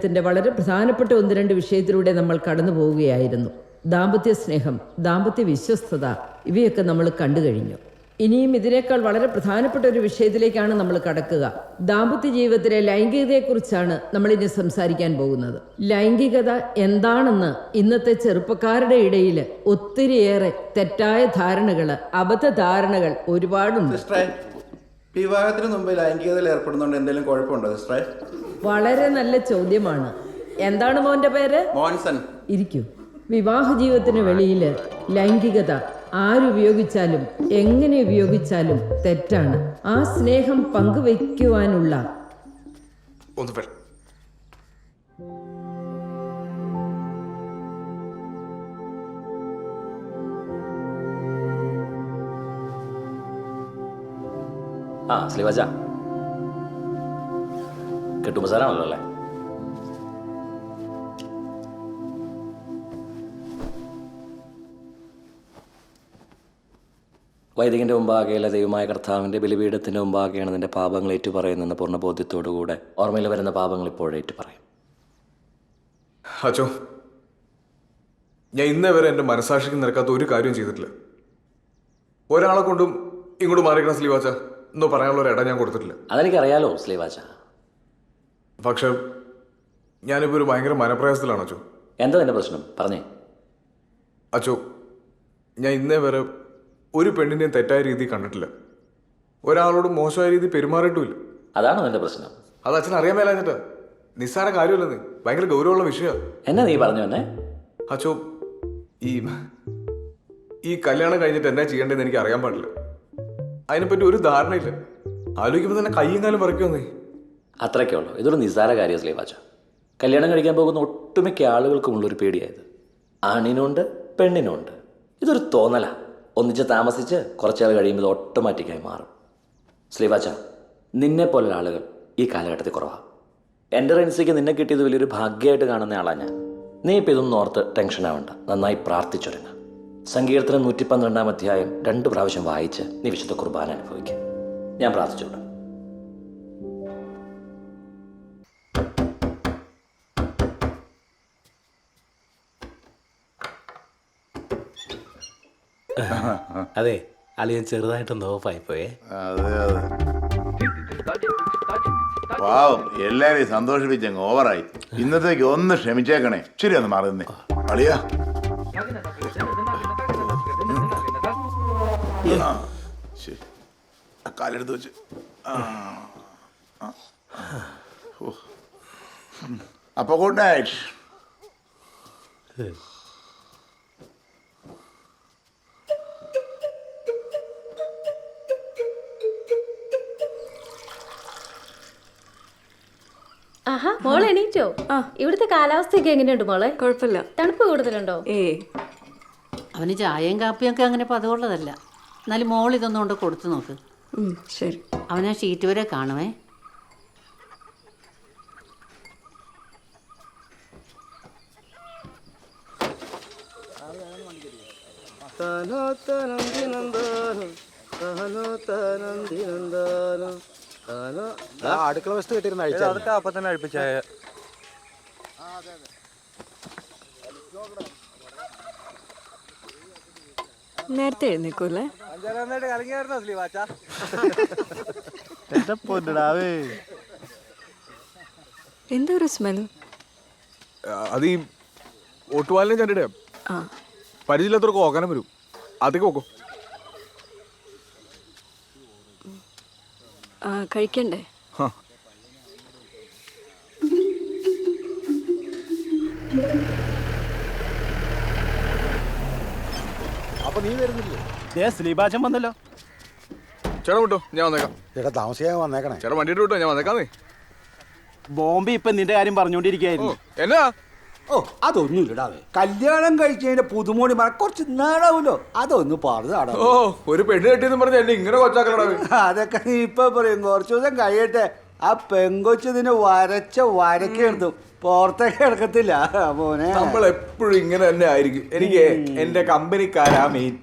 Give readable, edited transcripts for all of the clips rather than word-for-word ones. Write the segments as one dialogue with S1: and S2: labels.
S1: ത്തിന്റെ വളരെ പ്രധാനപ്പെട്ട ഒന്ന് രണ്ട് വിഷയത്തിലൂടെ നമ്മൾ കടന്നു പോവുകയായിരുന്നു. ദാമ്പത്യ സ്നേഹം, ദാമ്പത്യ വിശ്വസ്തത, ഇവയൊക്കെ നമ്മൾ കണ്ടു കഴിഞ്ഞു. ഇനിയും ഇതിനേക്കാൾ വളരെ പ്രധാനപ്പെട്ട ഒരു വിഷയത്തിലേക്കാണ് നമ്മൾ കടക്കുക. ദാമ്പത്യ ജീവിതത്തിലെ ലൈംഗികതയെക്കുറിച്ചാണ് നമ്മൾ ഇനി സംസാരിക്കാൻ പോകുന്നത്. ലൈംഗികത എന്താണെന്ന് ഇന്നത്തെ ചെറുപ്പക്കാരുടെ ഇടയിൽ ഒത്തിരിയേറെ തെറ്റായ ധാരണകൾ, അബദ്ധധാരണകൾ ഒരുപാടുണ്ട്.
S2: വിവാഹത്തിന് മുമ്പ് ലൈംഗികതയിൽ ഏർപ്പെടുന്നതുകൊണ്ട് എന്തെങ്കിലും കുഴപ്പമുണ്ടോ സിസ്റ്ററെ?
S1: വളരെ നല്ല ചോദ്യമാണ്. എന്താണ് മോന്റെ പേര്?
S2: മോൻസൺ.
S1: ഇരിക്കൂ. വിവാഹ ജീവിതത്തിന് വെളിയിൽ ലൈംഗികത ആരുപയോഗിച്ചാലും എങ്ങനെ ഉപയോഗിച്ചാലും തെറ്റാണ്. ആ സ്നേഹം പങ്കുവയ്ക്കുവാനുള്ള
S3: സ്ലീവാച്ച കിട്ടുമ്പോ സാറാണല്ലോ അല്ലേ? വൈദികന്റെ മുമ്പാകെയല്ല ദൈവമായ കർത്താവിന്റെ ബലിപീഠത്തിന്റെ മുമ്പാകെയാണ് നിന്റെ പാപങ്ങൾ ഏറ്റുപറയുന്നെന്ന പൂർണ്ണ ബോധ്യത്തോടുകൂടെ ഓർമ്മയിൽ വരുന്ന പാപങ്ങൾ ഇപ്പോഴും ഏറ്റുപറയും.
S4: അച്ചോ, ഞാൻ ഇന്നേ വരെ എൻ്റെ മനസാക്ഷിക്ക് നിരക്കാത്ത ഒരു കാര്യം ചെയ്തിട്ടില്ല. ഒരാളെ കൊണ്ടും ഇങ്ങോട്ട് മാറിക്കണം സ്ലീവാച്ച എന്നോ പറയാനുള്ള ഒരു ഇട ഞാൻ കൊടുത്തിട്ടില്ല.
S3: അതെനിക്കറിയാലോ സ്ലീവാച്ച.
S4: പക്ഷെ ഞാനിപ്പോൾ ഒരു ഭയങ്കര മനപ്രയാസത്തിലാണ് അച്ചോ.
S3: എന്താ നിന്റെ പ്രശ്നം? പറഞ്ഞേ.
S4: അച്ചോ, ഞാൻ ഇന്നേ വരെ ഒരു പെണ്ണിനെയും തെറ്റായ രീതി കണ്ടിട്ടില്ല. ഒരാളോട് മോശമായ രീതി പെരുമാറിയിട്ടുമില്ല.
S3: അതാണോ നിന്റെ പ്രശ്നം?
S4: അത് അച്ഛൻ അറിയാൻ മേലാഞ്ഞിട്ടാ. നിസ്സാര കാര്യമല്ലെന്ന്, ഭയങ്കര ഗൗരവമുള്ള വിഷയമാണ്.
S3: എന്നാ നീ പറഞ്ഞു എന്നെ?
S4: അച്ചോ, ഈ കല്യാണം കഴിഞ്ഞിട്ട് എന്നാ ചെയ്യേണ്ടതെന്ന് എനിക്ക് അറിയാൻ പാടില്ല. അതിനെപ്പറ്റി ഒരു ധാരണയില്ല. ആലോചിക്കുമ്പോൾ തന്നെ കയ്യും കാലം പറിക്കുമെന്നേ.
S3: അത്രയ്ക്കേ ഉള്ളൂ. ഇതൊരു നിസ്സാര കാര്യം സ്ലീവാച്ച. കല്യാണം കഴിക്കാൻ പോകുന്ന ഒട്ടുമിക്ക ആളുകൾക്കുമുള്ളൊരു പേടിയായത്. ആണിനുണ്ട് പെണ്ണിനുണ്ട്. ഇതൊരു തോന്നലാ. ഒന്നിച്ച് താമസിച്ച് കുറച്ചാൾ കഴിയുമ്പോൾ ഇത് ഓട്ടോമാറ്റിക്കായി മാറും. സ്ലീവാച്ച, നിന്നെപ്പോലുള്ള ആളുകൾ ഈ കാലഘട്ടത്തിൽ കുറവാണ്. എൻ്റെ റെൻസിക്ക് നിന്നെ കിട്ടിയത് വലിയൊരു ഭാഗ്യമായിട്ട് കാണുന്ന ആളാണ് ഞാൻ. നീ ഇപ്പം ഇതൊന്നും ഓർത്ത് ടെൻഷൻ ആവണ്ട. നന്നായി പ്രാർത്ഥിച്ചൊരുങ്ങ. സങ്കീർത്തനം 112 അധ്യായം 2 പ്രാവശ്യം വായിച്ച് നീ വിശുദ്ധ കുർബാന അനുഭവിക്കും. ഞാൻ പ്രാർത്ഥിച്ചോളൂ.
S5: അതെ, അളിയൻ ചെറുതായിട്ടൊന്ന് ഓഫായിപ്പോയേ.
S6: അതെ അതെ, പാവം എല്ലാരെയും സന്തോഷിപ്പിച്ചങ്ങ് ഓവറായി. ഇന്നത്തേക്ക് ഒന്ന് ക്ഷമിച്ചേക്കണേ. ശരി, ഒന്ന് മാറുന്നേ അളിയാ. ശരി, കാലെടുത്ത് വെച്ച്. അപ്പൊ ഗുഡ് നൈറ്റ്.
S7: ആഹാ, മോളെ എണീറ്റോ? ഇവിടുത്തെ കാലാവസ്ഥയൊക്കെ എങ്ങനെയുണ്ട് മോളെ?
S8: കുഴപ്പമില്ല.
S7: തണുപ്പ് കൂടുതലുണ്ടോ?
S8: അവന് ചായയും കാപ്പിയും ഒക്കെ അങ്ങനെ പതിവുള്ളതല്ല. എന്നാലും മോൾ ഇതൊന്നും കൊണ്ട് കൊടുത്തു നോക്ക്.
S7: ശരി.
S8: അവനാ ഷീറ്റ് വരെ കാണുമേ.
S5: അടുക്കള വസ്തു കിട്ടിയിരുന്ന അതൊക്കെ അപ്പൊ തന്നെ അഴിപ്പിച്ചായ.
S8: നേരത്തെ എഴുന്നേക്കൂല്ലേ? എന്താ ഒരു സ്മെൽ?
S4: അത് ഈ ഒട്ടുവാലിനെ ചണ്ടിടെ പരിചയമില്ലാത്തവർക്ക് ഓക്കാനം വരും. അതൊക്കെ ഓക്കോ.
S8: കഴിക്കണ്ടേ?
S5: അപ്പൊ നീ വരുന്നില്ലേ? സ്ലീബാച്ചൻ വന്നല്ലോ.
S4: ചേട്ടാ വിട്ടോ, ഞാൻ വന്നേക്കാം.
S5: ചേട്ടാ താമസിക്കാൻ വന്നേക്കണേ.
S4: ചേട്ടാ വണ്ടിയിട്ട് വിട്ടോ, ഞാൻ വന്നേക്കാന്നേ.
S5: ബോംബെ ഇപ്പൊ നിന്റെ കാര്യം പറഞ്ഞോണ്ടിരിക്കായിരുന്നു.
S4: എന്നാ?
S9: അതൊന്നും ഇടാവേ. കല്യാണം കഴിച്ചതിന്റെ പുതുമോടി കുറച്ച് നാടാവൂലോ, അതൊന്ന് പാടുതാടാ.
S4: ഒരു പെണ്ണ് കെട്ടിയെന്ന് പറഞ്ഞ എന്നെ ഇങ്ങനെ കൊച്ചാക്കലടാ.
S9: അതൊക്കെ നീ ഇപ്പൊ പറയും. കുറച്ചു ദിവസം കഴിയട്ടെ. ആ പെങ്കൊച്ചതിന് വരക്കെടുത്തു പുറത്തേക്ക് എടുക്കത്തില്ല മോനെ.
S4: നമ്മൾ എപ്പോഴും ഇങ്ങനെ തന്നെ ആയിരിക്കും. എനിക്ക് എന്റെ കമ്പനിക്കാരാ മെയിൻ.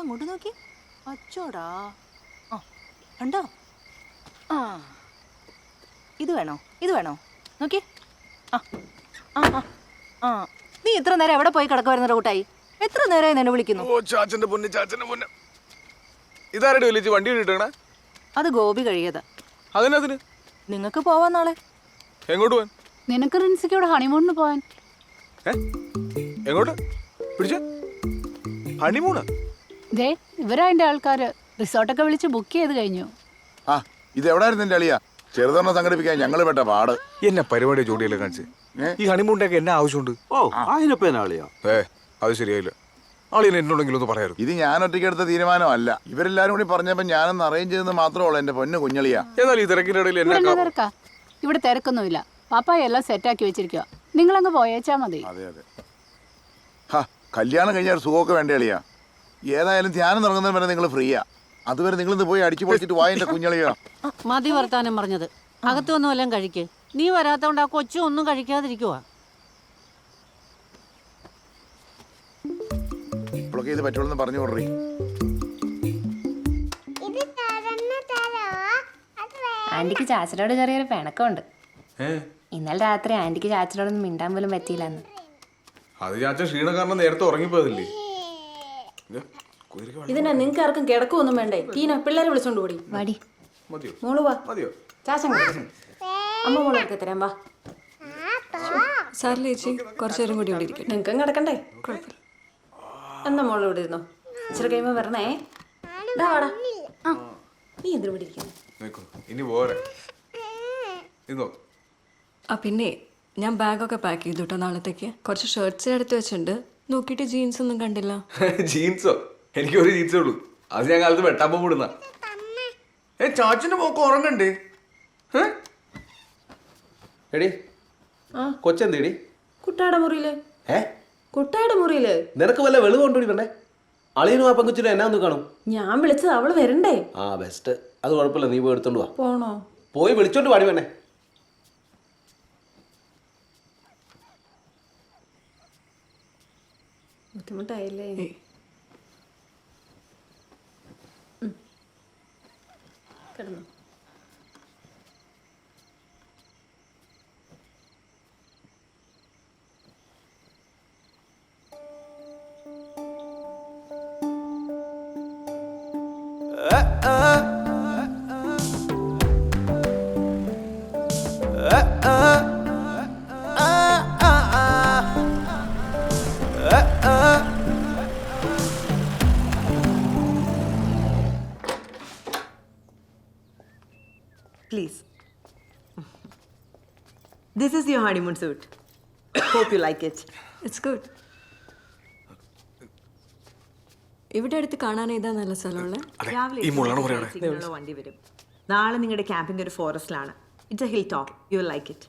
S10: അങ്ങോട്ട് നോക്കി. അച്ചോടാ. ആ ഉണ്ടോ? ആ ഇത് വേണോ? ഇത് വേണോ? നോക്കി. ആ ആ ആ ആ നീ ഇത്ര നേരം എവിടെ പോയി കിടക്കുമായിരുന്നു റൂട്ടായി? എത്ര നേരമായി നിന്നെ വിളിക്കുന്നു?
S4: ഓ ചാച്ചന്റെ പൊന്ന്, ചാച്ചന്റെ പൊന്ന്. ഇതാരുടെ വലിയ വണ്ടി കിട്ടണേ?
S10: അത് ഗോപി കഴിയതാ.
S4: അതിനതിന്
S10: നിങ്ങൾക്ക് പോവാൻ നാളെ.
S4: എങ്ങോട്ട് പോവാൻ?
S8: നിനക്ക് റിൻസിക്കോടെ ഹണിമൂണിന് പോവാൻ.
S4: എങ്ങോട്ട് പിടിച്ച ഹണിമൂണ്?
S8: ദേ ഇവരതിന്റെ ആൾക്കാര് റിസോർട്ടൊക്കെ വിളിച്ച് ബുക്ക് ചെയ്ത് കഴിഞ്ഞു.
S6: ആ ഇത് എവിടായിരുന്നു എന്റെ അളിയാ? ചെറുതൊരെണ്ണം സംഘടിപ്പിക്കാൻ ഞങ്ങൾ പെട്ട പാട്.
S4: എന്നെ പരിപാടി ജോഡിയല്ലേ കാണിച്ച്? ഈ ഹണിമൂണിന്റെ എന്നാ ആവശ്യമുണ്ട്?
S5: ഓ അതിനൊപ്പം എന്നാ കളിയാ?
S4: അത് ശരിയായില്ല. ആളിനെ എന്നോടെങ്കിലും ഒന്ന് പറയായിരുന്നു.
S6: ഇത് ഞാൻ ഒറ്റയ്ക്ക് എടുത്ത തീരുമാനമല്ല. ഇവരെല്ലാരും കൂടി പറഞ്ഞപ്പോ ഞാനൊന്ന് അറേഞ്ച് ചെയ്തെന്ന് മാത്രമേ ഉള്ളൂ എന്റെ പൊന്ന് കുഞ്ഞളിയാ.
S4: എന്നാൽ ഈ തിരക്കിന്റെ ഇടയിൽ
S8: ഇവിടെ
S4: എന്നെ
S8: എന്നാ തിരക്കാ? ഇവിടെ തിരക്കൊന്നുമില്ല. പാപ്പായി എല്ലാം സെറ്റാക്കി വെച്ചിരിക്കുക. നിങ്ങളങ്ങ് പോയേച്ചാ മതി.
S6: അതെ അതെ. ഹാ കല്യാണം കഴിഞ്ഞാൽ ഒരു സുഖമൊക്കെ വേണ്ട അളിയാ. ഏതായാലും ധ്യാനം തുടങ്ങുന്നതിന് വരെ നിങ്ങൾ ഫ്രീയാ. അതുവരെ നിങ്ങളിന്ന് പോയി അടിച്ചു പൊളിച്ചിട്ട് വായന്റെ കുഞ്ഞളിയാ.
S8: മതി വർത്താനം പറഞ്ഞത്. അകത്തൊന്നും എല്ലാം കഴിക്ക്. നീ വരാത്തോണ്ട് ആ കൊച്ചു ഒന്നും കഴിക്കാതിരിക്കുവാ.
S6: ഇപ്പോഴൊക്കെ ഇത് പറ്റുള്ളൂ പറഞ്ഞു കൊടുറി.
S7: ആന്റിക്ക് ചാച്ചനോട് ചെറിയൊരു പിണക്കമുണ്ട്. ഇന്നലെ രാത്രി ആന്റിക്ക് ചാച്ചനോടൊന്നും മിണ്ടാൻ പോലും പറ്റിയില്ലെന്ന്.
S4: അത് ചാച്ചൻ ക്ഷീണം കാരണം നേരത്തെ ഉറങ്ങിപ്പോയതല്ലേ?
S10: ഇതിനാ നിങ്ങൾക്ക് ആർക്കും കിടക്കൊന്നും വേണ്ടേ? ടീന പിള്ളേരെ വിളിച്ചോണ്ട് പോടി.
S7: വാടി
S4: മതിയോ?
S10: മോള് വാ.
S4: മതിയോ?
S10: ചാച്ചൻ അമ്മ മോളൊക്കെ തരാം. വാ.
S7: സാറിലെ ചേച്ചി കുറച്ചു നേരം കൂടി ഇവിടെ ഇരിക്കും.
S10: നിങ്ങൾക്കും കിടക്കണ്ടേ? കുഴപ്പമില്ല. എന്നാ മോള് ഇവിടെ ഇരുന്നോ. ഇച്ചിരി കഴിയുമ്പോ വരണേ. ദാ വാടാ. ആ നീ എന്തിനു ഇവിടെ ഇരിക്കുന്നു?
S4: ഇനി പോരെ.
S7: ആ പിന്നെ ഞാൻ ബാഗൊക്കെ പാക്ക് ചെയ്തു കേട്ടോ നാളത്തേക്ക്. കുറച്ച് ഷർട്ട്സ് എടുത്ത് വെച്ചിട്ടുണ്ട്. നോക്കിയിട്ട് ജീൻസ് ഒന്നും കണ്ടില്ല.
S4: ജീൻസോ? എനിക്ക് ഒരു ജീൻസേ ഉള്ളൂ. അത് ഞാൻ കാലത്ത് വെട്ടാൻ പോകുന്ന. ചാച്ചന്റെ പോക്ക് ഉറങ്ങണ്ടേ?
S5: എടി കൊച്ചെന്തേടി?
S10: കുട്ടായുടെ മുറിയില്.
S5: ഏ
S10: കുട്ടായുടെ മുറിയില്
S5: നിനക്ക് വല്ല വെളിവ് കൊണ്ടുപോയി വേണ്ടേ? അളിയനും ആ പെങ്കുച്ചിനും എന്നാ ഒന്ന് കാണും.
S10: ഞാൻ വിളിച്ചത് അവള് വരണ്ടേ?
S5: ആ ബെസ്റ്റ്. അത് കുഴപ്പമില്ല, നീ പോയി എടുത്തോണ്ട് വാ.
S10: പോണോ?
S5: പോയി വിളിച്ചോണ്ട് പാടി വേണേ.
S10: ബുദ്ധിമുട്ടായില്ലേ? കിടന്നു.
S11: Please. This is your honeymoon suit. Hope you like it.
S7: It's good. ഇവിടെ അടുത്ത് കാണാൻ ഏതാ നല്ല സ്ഥലമുള്ളത്?
S11: രാവിലെ സിഗ്നലുള്ള വണ്ടി വരും. നാളെ നിങ്ങളുടെ ക്യാമ്പിംഗ് ഒരു ഫോറസ്റ്റിലാണ്. It's a hill top. You will like it.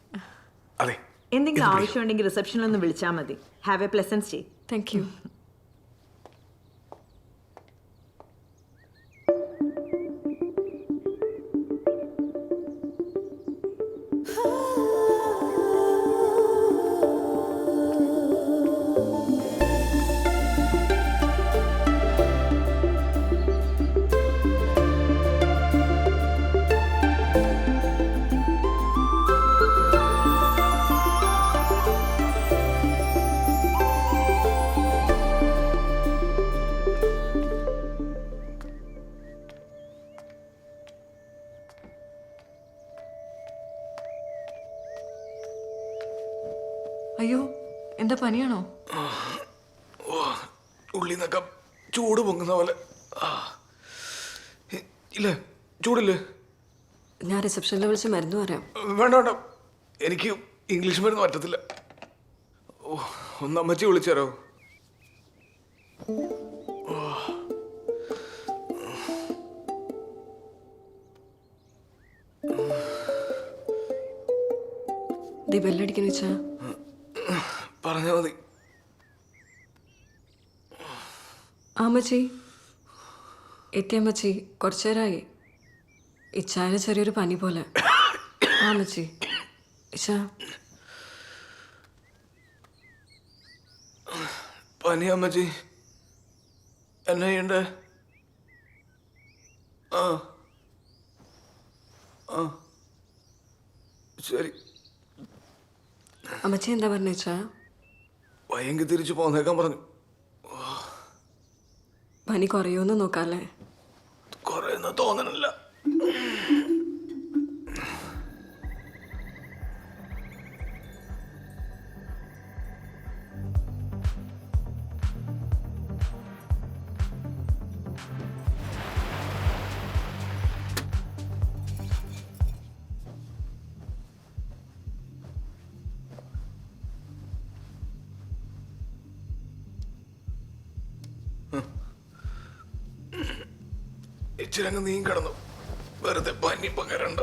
S11: എന്തെങ്കിലും ആവശ്യമുണ്ടെങ്കിൽ റിസപ്ഷനിൽ ഒന്ന് വിളിച്ചാൽ മതി. Have a pleasant stay.
S7: Thank you. അയ്യോ എന്താ പനിയാണോ?
S4: ഉള്ളിന്നൊക്കെ ചൂട് പൊങ്ങുന്ന പോലെ. ഇല്ല ചൂടില്ലേ?
S7: ഞാൻ റിസപ്ഷനിൽ വിളിച്ച് മരുന്ന് പറയാം.
S4: വേണ്ട വേണ്ട, എനിക്ക് ഇംഗ്ലീഷ് മരുന്ന് പറ്റത്തില്ല. ഒന്ന് അമ്മച്ചി വിളിച്ചാരോ?
S7: ബെല്ലടിക്കുന്ന വെച്ചാ
S4: പറഞ്ഞാ മതി.
S7: അമ്മച്ചി എത്തിയമ്മച്ചി കുറച്ചു നേരമായി. ഇച്ചാന് ചെറിയൊരു പനി പോലെ. അമ്മച്ചി ഇച്ചാ
S4: പനി അമ്മച്ചി. എന്നാ ചെയ്യണ്ടേ? ആ ആ ശരി.
S10: അമ്മച്ചി എന്താ പറഞ്ഞാ?
S4: വയ്യെങ്കിൽ തിരിച്ചു പോന്നേക്കാൻ പറഞ്ഞു.
S10: പനി കുറയുമെന്ന് നോക്കാല്ലേ?
S4: കുറേന്ന് തോന്നണില്ല. ഇച്ചിരി അങ്ങ് നീ കിടന്നു, വെറുതെ പനി പകരണ്ട.